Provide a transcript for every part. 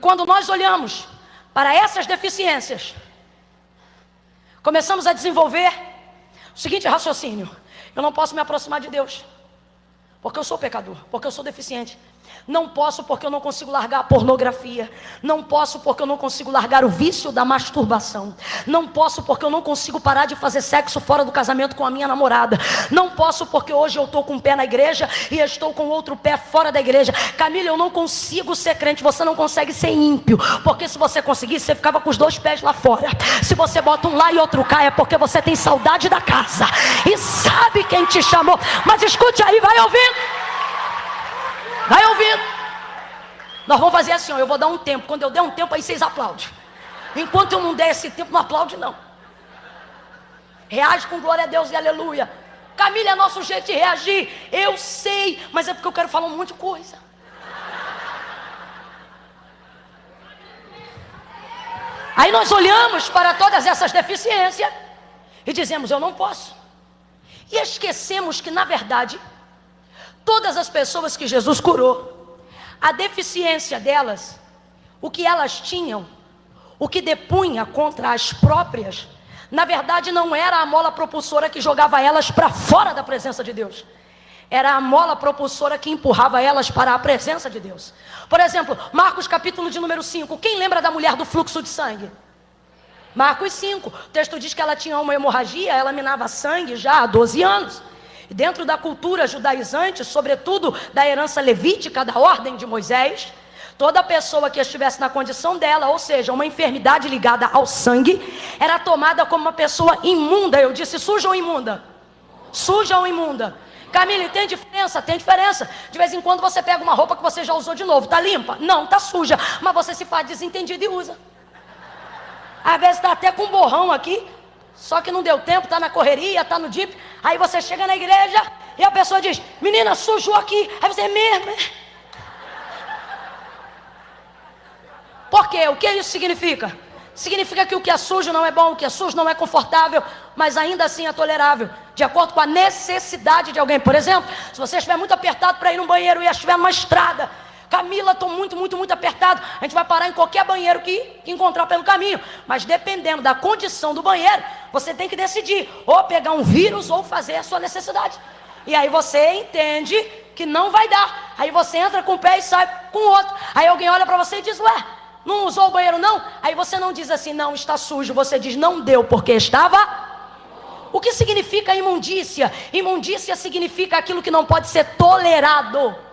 quando nós olhamos para essas deficiências, começamos a desenvolver o seguinte raciocínio: eu não posso me aproximar de Deus, porque eu sou pecador, porque eu sou deficiente. Não posso porque eu não consigo largar a pornografia. Não posso porque eu não consigo largar o vício da masturbação. Não posso porque eu não consigo parar de fazer sexo fora do casamento com a minha namorada. Não posso porque hoje eu estou com um pé na igreja e estou com outro pé fora da igreja. Camila, eu não consigo ser crente. Você não consegue ser ímpio, porque se você conseguisse, você ficava com os 2 pés lá fora. Se você bota um lá e outro cá, é porque você tem saudade da casa e sabe quem te chamou. Mas escute aí, vai ouvindo. Vai ouvindo. Nós vamos fazer assim, ó, eu vou dar um tempo. Quando eu der um tempo, aí vocês aplaudem. Enquanto eu não der esse tempo, não aplaude não. Reage com glória a Deus e aleluia. Camila, é nosso jeito de reagir. Eu sei, mas é porque eu quero falar um monte de coisa. Aí nós olhamos para todas essas deficiências e dizemos, eu não posso. E esquecemos que, na verdade, todas as pessoas que Jesus curou, a deficiência delas, o que elas tinham, o que depunha contra as próprias, na verdade não era a mola propulsora que jogava elas para fora da presença de Deus. Era a mola propulsora que empurrava elas para a presença de Deus. Por exemplo, Marcos capítulo de número 5. Quem lembra da mulher do fluxo de sangue? Marcos 5. O texto diz que ela tinha uma hemorragia, ela minava sangue já há 12 anos. Dentro da cultura judaizante, sobretudo da herança levítica, da ordem de Moisés, toda pessoa que estivesse na condição dela, ou seja, uma enfermidade ligada ao sangue, era tomada como uma pessoa imunda. Eu disse suja ou imunda? Suja ou imunda? Camila, tem diferença? Tem diferença. De vez em quando você pega uma roupa que você já usou de novo, tá limpa? Não, tá suja, mas você se faz desentendido e usa. Às vezes está até com um borrão aqui, só que não deu tempo, está na correria, está no jeep. Aí você chega na igreja e a pessoa diz, menina, sujou aqui. Aí você, mesmo? Por quê? O que isso significa? Significa que o que é sujo não é bom, o que é sujo não é confortável, mas ainda assim é tolerável, de acordo com a necessidade de alguém. Por exemplo, se você estiver muito apertado para ir no banheiro e estiver numa estrada, Camila, estou muito apertado, a gente vai parar em qualquer banheiro que encontrar pelo caminho, mas dependendo da condição do banheiro, você tem que decidir, ou pegar um vírus ou fazer a sua necessidade. E aí você entende que não vai dar, aí você entra com um pé e sai com o outro. Aí alguém olha para você e diz, ué, não usou o banheiro não? Aí você não diz assim, não, está sujo, você diz, não deu porque estava... O que significa imundícia? Imundícia significa aquilo que não pode ser tolerado.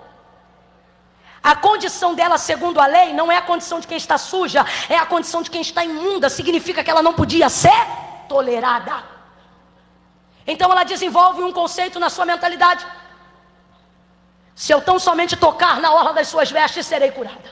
A condição dela, segundo a lei, não é a condição de quem está suja, é a condição de quem está imunda. Significa que ela não podia ser tolerada. Então ela desenvolve um conceito na sua mentalidade: se eu tão somente tocar na orla das suas vestes, serei curada.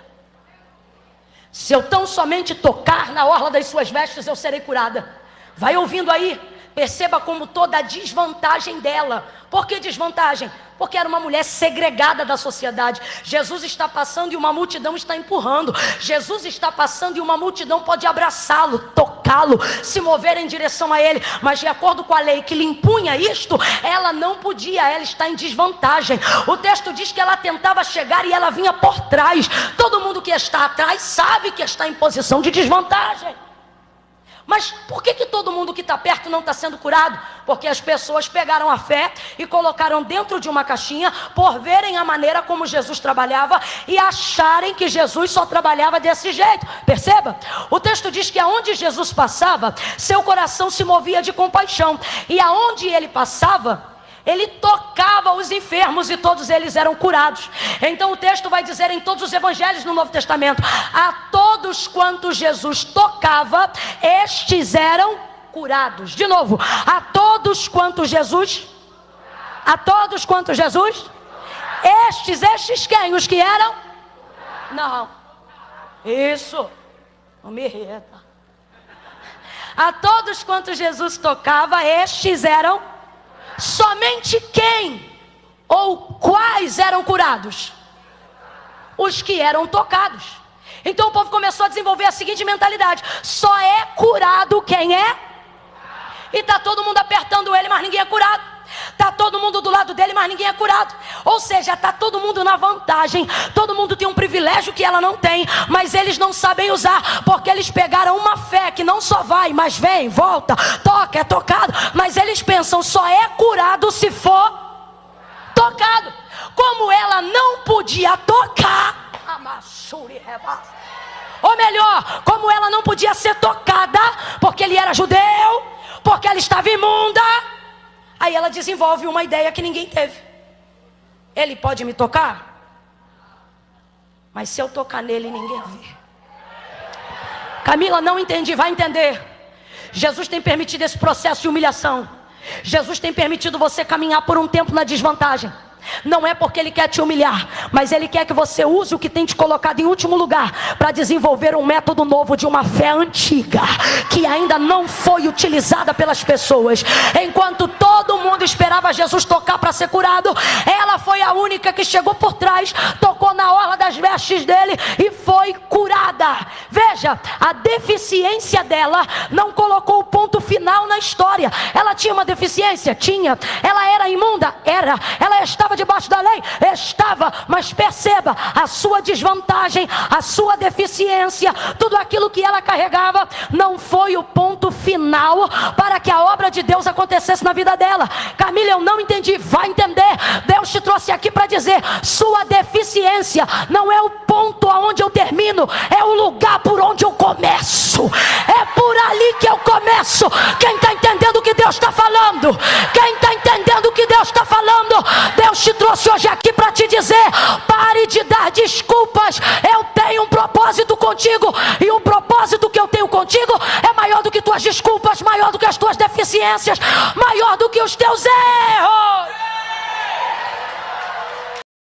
Se eu tão somente tocar na orla das suas vestes, eu serei curada. Vai ouvindo aí, perceba como toda a desvantagem dela. Por que desvantagem? Porque era uma mulher segregada da sociedade. Jesus está passando e uma multidão está empurrando. Jesus está passando e uma multidão pode abraçá-lo, tocá-lo, se mover em direção a ele. Mas de acordo com a lei que lhe impunha isto, ela não podia, ela está em desvantagem. O texto diz que ela tentava chegar e ela vinha por trás. Todo mundo que está atrás sabe que está em posição de desvantagem. Mas por que todo mundo que está perto não está sendo curado? Porque as pessoas pegaram a fé e colocaram dentro de uma caixinha, por verem a maneira como Jesus trabalhava e acharem que Jesus só trabalhava desse jeito. Perceba? O texto diz que aonde Jesus passava, seu coração se movia de compaixão. E aonde ele passava, ele tocava os enfermos e todos eles eram curados. Então o texto vai dizer em todos os evangelhos no Novo Testamento: a todos quantos Jesus tocava, estes eram curados. De novo, a todos quantos Jesus, estes quem? Os que eram? Não, isso, não me irrita. A todos quantos Jesus tocava, estes eram. Somente quem ou quais eram curados? Os que eram tocados. Então o povo começou a desenvolver a seguinte mentalidade: só é curado quem é. E está todo mundo apertando ele, mas ninguém é curado. Está todo mundo do lado dele, mas ninguém é curado. Ou seja, está todo mundo na vantagem. Todo mundo tem um privilégio que ela não tem, mas eles não sabem usar, porque eles pegaram uma fé que não só vai, mas vem, volta, toca, é tocado. Mas eles pensam, só é curado se for tocado. Como ela não podia tocar, ou melhor, como ela não podia ser tocada, porque ele era judeu, porque ela estava imunda, aí ela desenvolve uma ideia que ninguém teve. Ele pode me tocar, mas se eu tocar nele, ninguém vê. Camila, não entendi, vai entender. Jesus tem permitido esse processo de humilhação. Jesus tem permitido você caminhar por um tempo na desvantagem. Não é porque Ele quer te humilhar, mas Ele quer que você use o que tem te colocado em último lugar, para desenvolver um método novo de uma fé antiga, que ainda não foi utilizada pelas pessoas. Enquanto todo mundo esperava Jesus tocar para ser curado, ela foi a única que chegou por trás, tocou na orla das vestes dele e foi curada. Veja, a deficiência dela não colocou o ponto final na história. Ela tinha uma deficiência? Tinha. Ela era imunda? Era. Ela estava debaixo da lei? Estava. Mas perceba, a sua desvantagem, a sua deficiência, tudo aquilo que ela carregava, não foi o ponto final para que a obra de Deus acontecesse na vida dela. Camila, eu não entendi. Vai entender. Deus te trouxe aqui para dizer, sua deficiência não é o ponto aonde eu termino, é o lugar por onde eu começo. É por ali que eu começo. Quem está entendendo o que Deus está falando? Quem está entendendo o que Deus está falando? Deus te trouxe hoje aqui para te dizer, pare de dar desculpas. Eu tenho um propósito contigo, e o propósito que eu tenho contigo é maior do que tuas desculpas, maior do que as tuas deficiências, maior do que os teus erros.